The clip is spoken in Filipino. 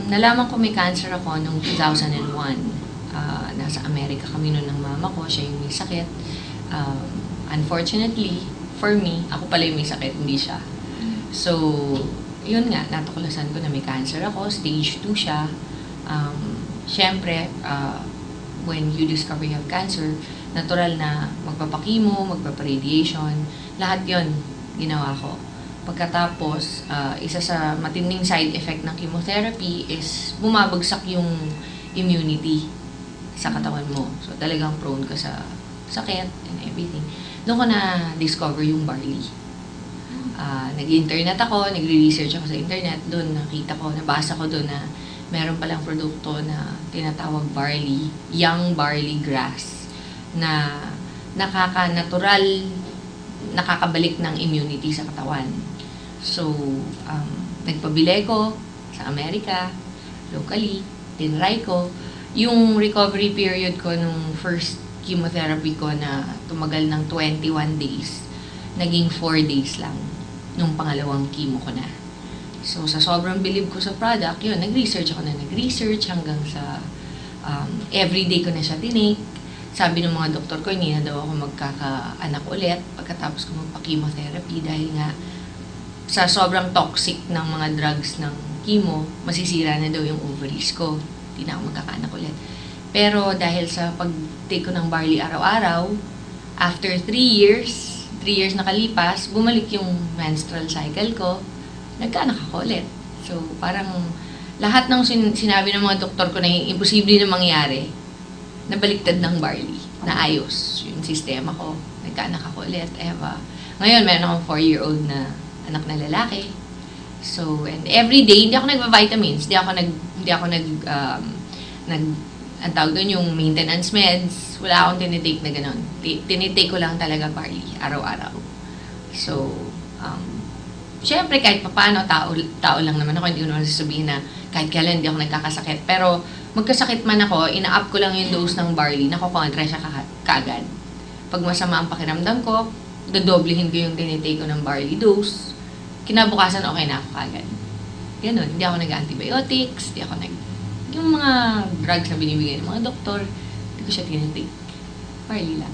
Nalaman ko may cancer ako noong 2001. Nasa Amerika kami noon ng mama ko, siya yung may sakit. Unfortunately, for me, ako pala yung may sakit, hindi siya. So, yun nga, natuklasan ko na may cancer ako, stage 2 siya. Siyempre, when you discover you have cancer, natural na magpapakimo, magpaparadiation, lahat yon ginawa ko. Pagkatapos, isa sa matinding side effect ng chemotherapy is bumabagsak yung immunity sa katawan mo. So, talagang prone ka sa sakit and everything. Doon ko na-discover yung barley. Nag-internet ako, nagre-research ako sa internet. Doon nakita ko, nabasa ko doon na meron palang produkto na tinatawag barley, young barley grass, na nakaka-natural, nakakabalik ng immunity sa katawan. So, nagpabili ko sa Amerika, locally, tinry ko. Yung recovery period ko nung first chemotherapy ko na tumagal ng 21 days, naging 4 days lang nung pangalawang chemo ko na. So, sa sobrang believe ko sa product, yun, nag-research hanggang sa everyday ko na siya tinake. Sabi ng mga doktor ko, hindi na daw ako magkakaanak ulit pagkatapos ko magpa-chemotherapy dahil nga sa sobrang toxic ng mga drugs ng chemo, masisira na daw yung ovaries ko. Hindi na ako magkakaanak ulit. Pero dahil sa pag-take ko ng barley araw-araw, after 3 years nakalipas, bumalik yung menstrual cycle ko, nagkaanak ako ulit. So, parang lahat ng sinabi ng mga doktor ko na imposible na mangyari, nabaliktad ng barley, naayos yung sistema ko, nagkaanak ako ulit, Eva. Ngayon, meron akong 4-year-old na anak na lalaki. So, and every day, hindi ako nagva-vitamins, hindi ako ang tawag doon yung maintenance meds, wala akong tinitake na gano'n. Tinitake ko lang talaga barley, araw-araw. So, syempre, kahit paano, tao lang naman ako, hindi ko naman sasabihin na kahit kailan hindi ako nagkakasakit. Pero, magkasakit man ako, ina-up ko lang yung dose ng barley, nakukontra siya kaagad. Pag masama ang pakiramdam ko, dodoblihin ko yung tinitake ko ng barley dose, kinabukasan okay na ako kaagad. Ganun, hindi ako nag-antibiotics, yung mga drugs na binibigay ng mga doktor, hindi ko siya tinitake. Barley lang.